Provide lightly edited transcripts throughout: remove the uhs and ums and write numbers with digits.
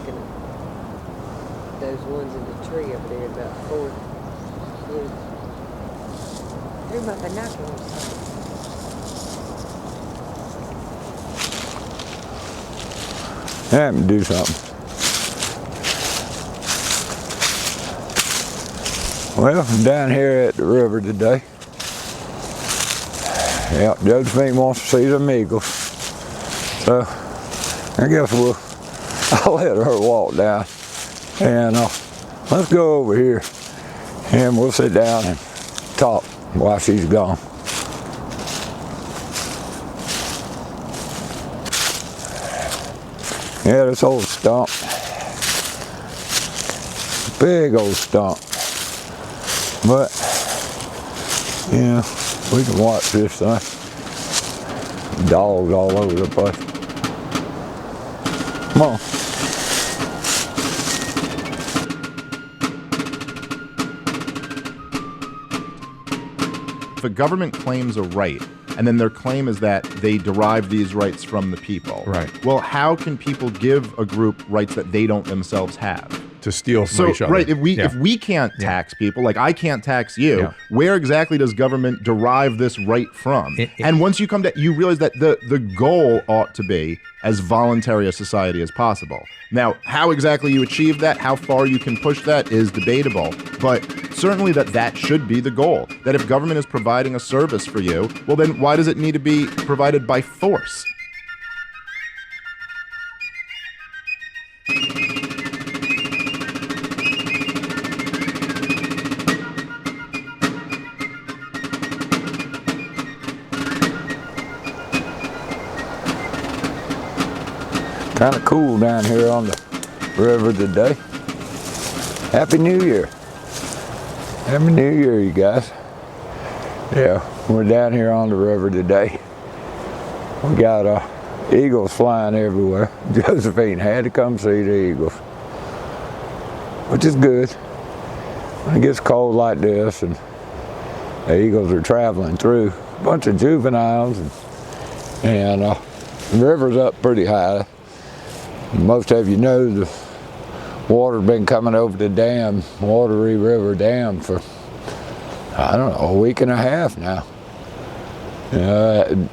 looking at those ones in the tree over there about 4 blue. Threw my binoculars. I have to do something. Well, I'm down here at the river today. Yeah, Josephine wants to see some eagles. So, I guess I'll let her walk down. And let's go over here and we'll sit down and talk while she's gone. Yeah, this old stump. Big old stump. But, yeah, we can watch this thing. Dogs all over the place. Come on. If a government claims a right, and then their claim is that they derive these rights from the people. Right. Well, how can people give a group rights that they don't themselves have? To steal from each other. Right, if we can't tax people, like I can't tax you, where exactly does government derive this right from? And once you come to, you realize that the goal ought to be as voluntary a society as possible. Now, how exactly you achieve that, how far you can push that is debatable, but certainly that should be the goal. That if government is providing a service for you, well then why does it need to be provided by force? Kind of cool down here on the river today. Happy New Year. Happy New Year, you guys. Yeah, we're down here on the river today. We got eagles flying everywhere. Josephine had to come see the eagles, which is good. When it gets cold like this and the eagles are traveling through, a bunch of juveniles, and the river's up pretty high. Most of you know the water's been coming over the dam, Watery River Dam, for, I don't know, a week and a half now. They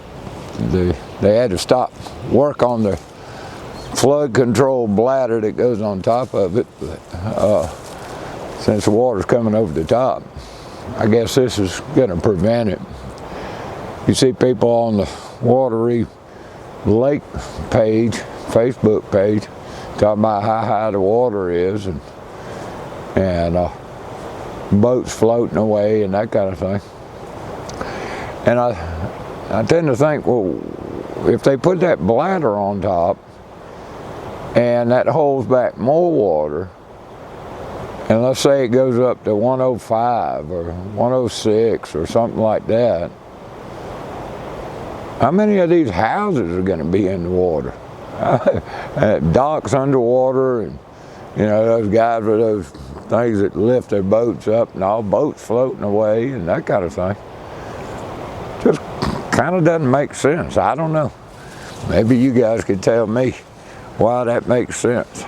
had to stop work on the flood control bladder that goes on top of it, but, since the water's coming over the top. I guess this is going to prevent it. You see people on the Watery Lake page, Facebook page, talking about how high the water is and boats floating away and that kind of thing. And I tend to think, well, if they put that bladder on top and that holds back more water, and let's say it goes up to 105 or 106 or something like that, how many of these houses are going to be in the water? Docks underwater, and you know, those guys with those things that lift their boats up and all, boats floating away and that kind of thing. Just kind of doesn't make sense. I don't know. Maybe you guys could tell me why that makes sense.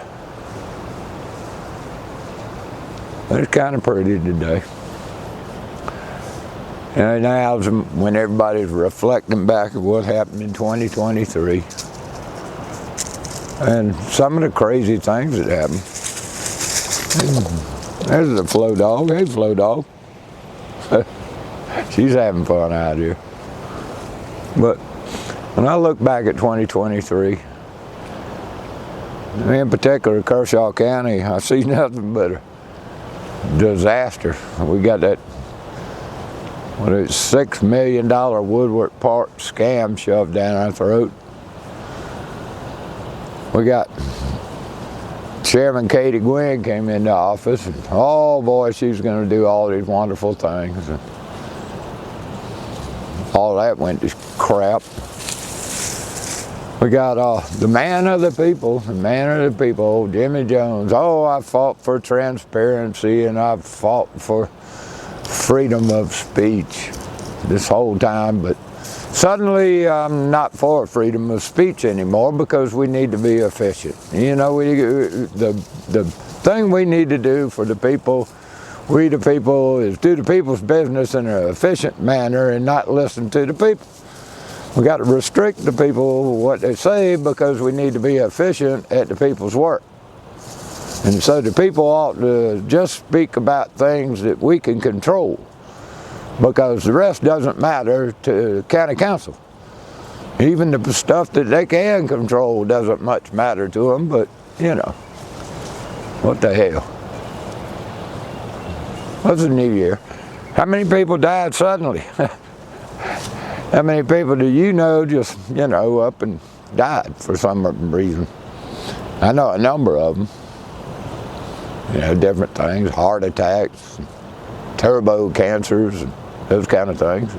But it's kind of pretty today. And now when everybody's reflecting back at what happened in 2023 and some of the crazy things that happened. There's the Flow Dog. Hey, Flow Dog. She's having fun out here. But when I look back at 2023, in particular Kershaw County, I see nothing but a disaster. We got that $6 million Woodward Park scam shoved down our throat. We got Chairman Katie Gwynn came into office, and oh boy, she's going to do all these wonderful things. And all that went to crap. We got the man of the people, Jimmy Jones. Oh, I fought for transparency and I fought for freedom of speech this whole time, but Suddenly, I'm not for freedom of speech anymore because we need to be efficient. You know, the thing we need to do for the people, we the people, is do the people's business in an efficient manner and not listen to the people. We got to restrict the people what they say because we need to be efficient at the people's work. And so the people ought to just speak about things that we can control, because the rest doesn't matter to county council. Even the stuff that they can control doesn't much matter to them, but you know, what the hell. What's the new year? How many people died suddenly? How many people do you know just, you know, up and died for some reason? I know a number of them. You know, different things, heart attacks, turbo cancers, and those kind of things.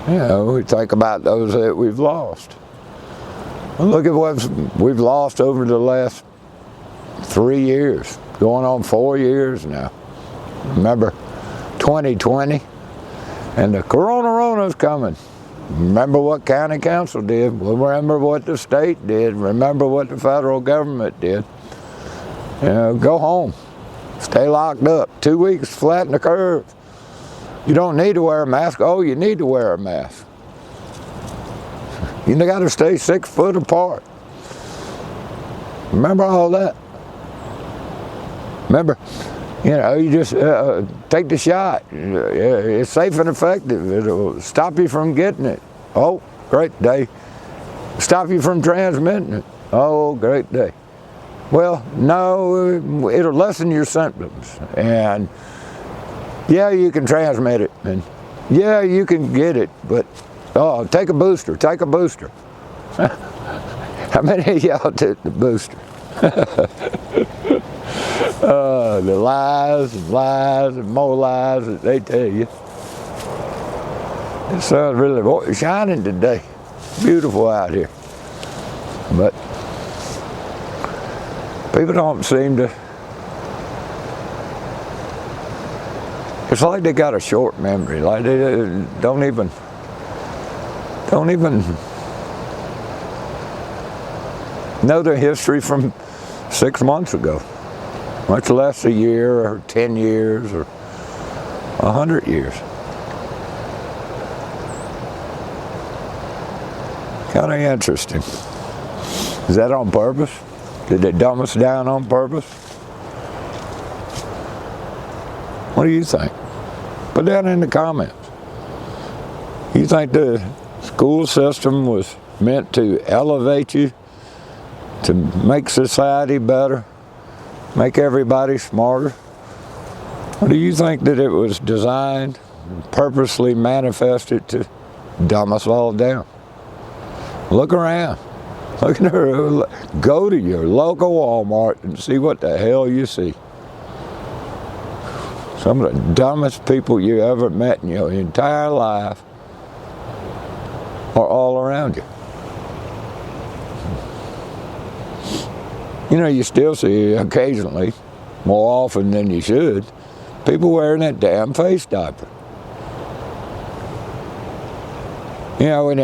You know, we think about those that we've lost. Well, look at what we've lost over the last 3 years, going on 4 years now. Remember 2020, and the corona's coming. Remember what county council did. Remember what the state did. Remember what the federal government did. You know, go home. Stay locked up. 2 weeks, flatten the curve. You don't need to wear a mask. Oh, you need to wear a mask. You got to stay 6 foot apart. Remember all that. Remember, you know, you just take the shot. It's safe and effective. It'll stop you from getting it. Oh, great day. Stop you from transmitting it. Oh, great day. Well, no, it'll lessen your symptoms. And yeah, you can transmit it. And yeah, you can get it. But, oh, take a booster. Take a booster. How many of y'all took the booster? The lies and lies and more lies that they tell you. The sun's really shining today. Beautiful out here. But people don't seem to. It's like they got a short memory. Like they don't even know the history from 6 months ago. Much less a year or 10 years or 100 years. Kind of interesting. Is that on purpose? Did they dumb us down on purpose? What do you think? Put that in the comments. You think the school system was meant to elevate you, to make society better? Make everybody smarter? Or do you think that it was designed, purposely manifested to dumb us all down? Look around. Look at her. Go to your local Walmart and see what the hell you see. Some of the dumbest people you ever met in your entire life are all around you. You know, you still see occasionally, more often than you should, people wearing that damn face diaper. You know, when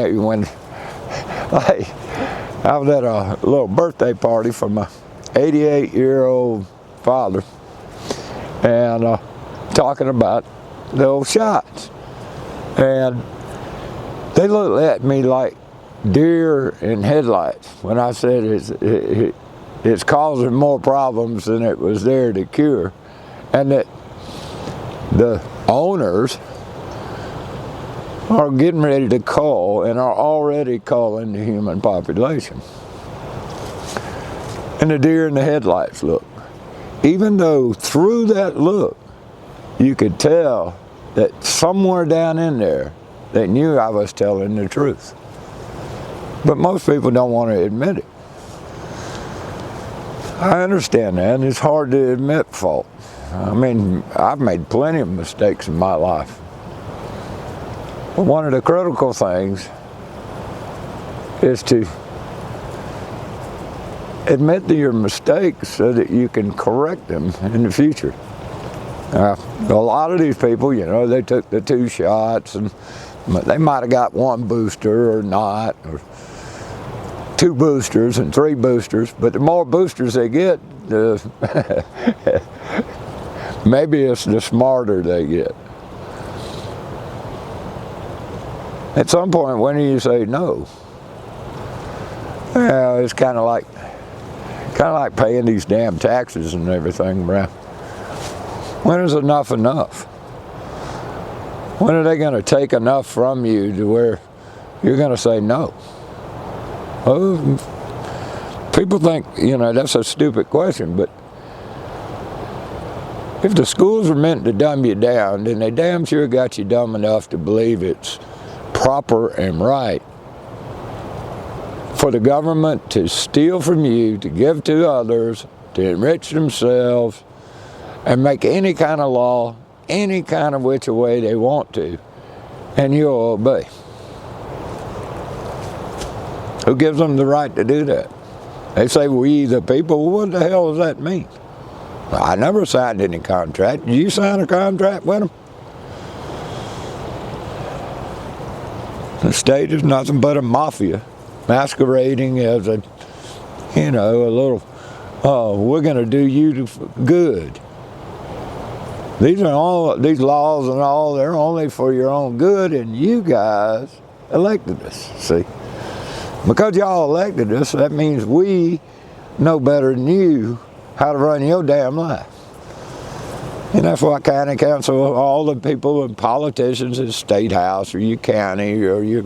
I was at a little birthday party for my 88-year-old father, and talking about the old shots. And they looked at me like deer in headlights when I said it's causing more problems than it was there to cure, and that the owners are getting ready to cull and are already culling the human population. And the deer in the headlights look. Even though through that look, you could tell that somewhere down in there, they knew I was telling the truth. But most people don't want to admit it. I understand that, and it's hard to admit fault. I mean, I've made plenty of mistakes in my life. But one of the critical things is to admit to your mistakes so that you can correct them in the future. A lot of these people, you know, they took the 2 shots and They might have got 1 booster or not, or 2 boosters and 3 boosters, but the more boosters they get, maybe it's the smarter they get. At some point, when do you say no? Well, it's kind of like paying these damn taxes and everything, bruh. When is enough enough? When are they going to take enough from you to where you're going to say no? Well, people think, that's a stupid question, but if the schools are meant to dumb you down, then they damn sure got you dumb enough to believe it's proper and right for the government to steal from you, to give to others, to enrich themselves, and make any kind of law, any kind of which way they want to, and you'll obey. Who gives them the right to do that? They say, we the people. Well, what the hell does that mean? Well, I never signed any contract. Did you sign a contract with them? The state is nothing but a mafia masquerading as a little, we're going to do you good. These laws and all, they're only for your own good, and you guys elected us, see? Because y'all elected us, that means we know better than you how to run your damn life. And that's why county council, all the people and politicians in the state house or your county or your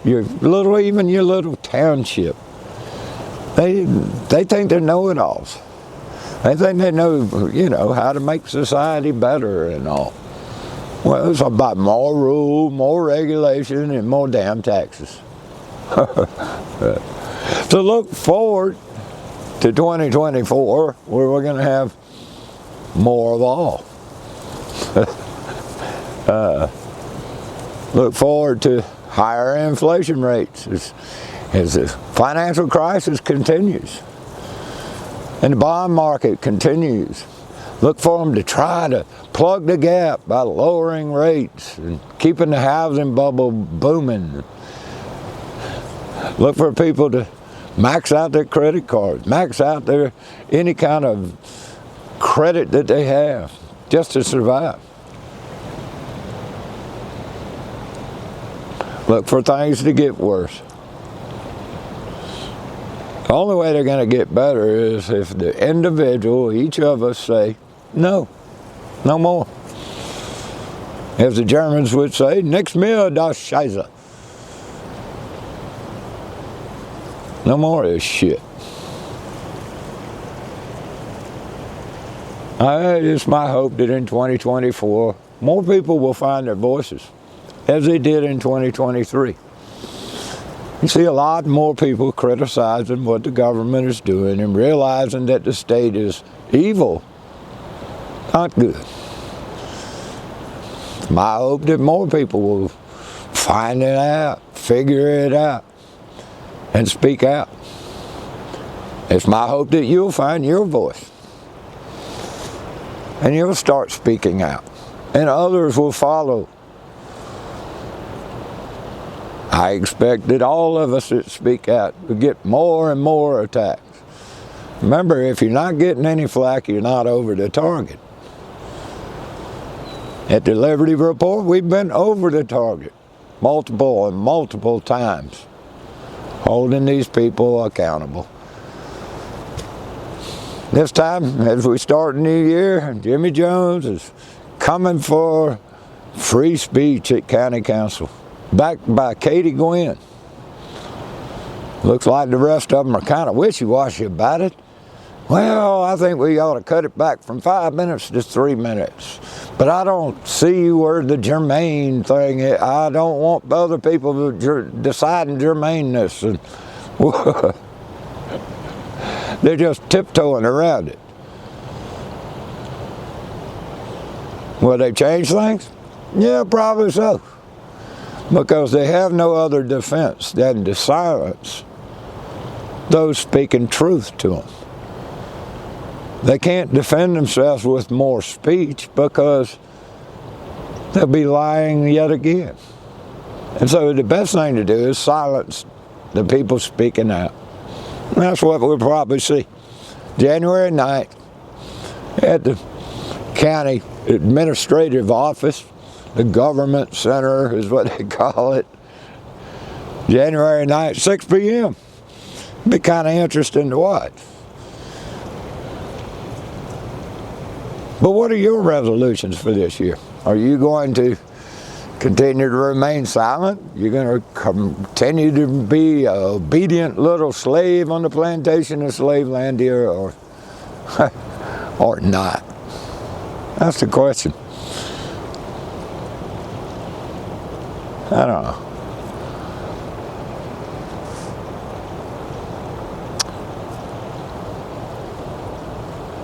little township, they think they're know-it-alls. They think they know, how to make society better and all. Well, it's about more rule, more regulation, and more damn taxes. So look forward to 2024, where we're going to have more of all. Look forward to higher inflation rates as the financial crisis continues and the bond market continues. Look for them to try to plug the gap by lowering rates and keeping the housing bubble booming. Look for people to max out their credit cards, max out any kind of credit that they have just to survive. Look for things to get worse. The only way they're going to get better is if the individual, each of us, say, no more. As the Germans would say, nichts mehr, das Scheiße. No more of this shit. It's my hope that in 2024, more people will find their voices, as they did in 2023. You see a lot more people criticizing what the government is doing and realizing that the state is evil, not good. It's my hope that more people will find it out, figure it out, and speak out. It's my hope that you'll find your voice and you'll start speaking out, and others will follow. I expect that all of us that speak out will get more and more attacks. Remember, if you're not getting any flack, you're not over the target. At the Liberty Report, we've been over the target multiple and multiple times, holding these people accountable. This time, as we start a new year, Jimmy Jones is coming for free speech at County Council, backed by Katie Gwynn. Looks like the rest of them are kind of wishy-washy about it. Well, I think we ought to cut it back from 5 minutes to 3 minutes. But I don't see where the germane thing is. I don't want other people deciding germaneness. And they're just tiptoeing around it. Will they change things? Yeah, probably so. Because they have no other defense than to silence those speaking truth to them. They can't defend themselves with more speech because they'll be lying yet again. And so the best thing to do is silence the people speaking out. And that's what we'll probably see. January 9th at the county administrative office, the government center is what they call it. January 9th, 6 p.m. Be kind of interesting to watch. But what are your resolutions for this year? Are you going to continue to remain silent? You're going to continue to be an obedient little slave on the plantation of Slavlandia, or not? That's the question. I don't know.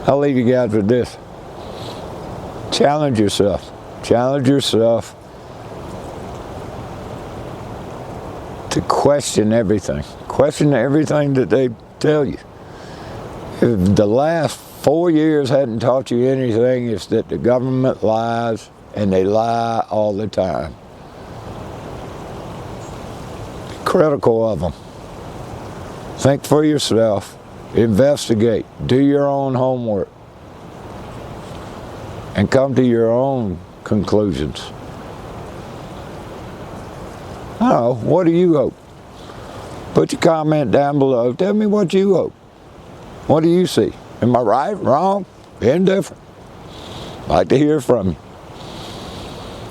I'll leave you guys with this. Challenge yourself. Challenge yourself to question everything. Question everything that they tell you. If the last 4 years hadn't taught you anything, it's that the government lies, and they lie all the time. Be critical of them. Think for yourself. Investigate. Do your own homework. And come to your own conclusions. I don't know, what do you hope? Put your comment down below. Tell me what you hope. What do you see? Am I right, wrong, indifferent? I'd like to hear from you.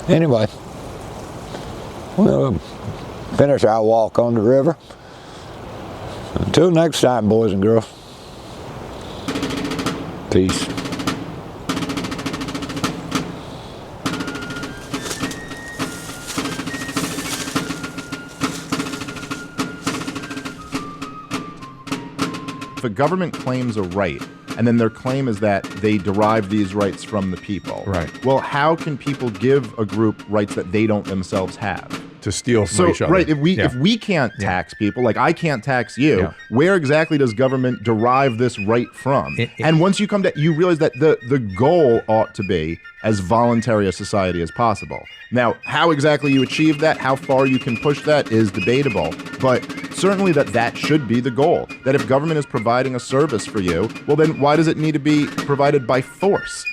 Anyway, we'll finish our walk on the river. Until next time, boys and girls. Peace. If a government claims a right, and then their claim is that they derive these rights from the people. Right. Well, how can people give a group rights that they don't themselves have? To steal from each other. Right, if we can't tax people, like I can't tax you, where exactly does government derive this right from? And once you come to, you realize that the goal ought to be as voluntary a society as possible. Now, how exactly you achieve that, how far you can push that is debatable, but certainly that should be the goal. That if government is providing a service for you, well then why does it need to be provided by force?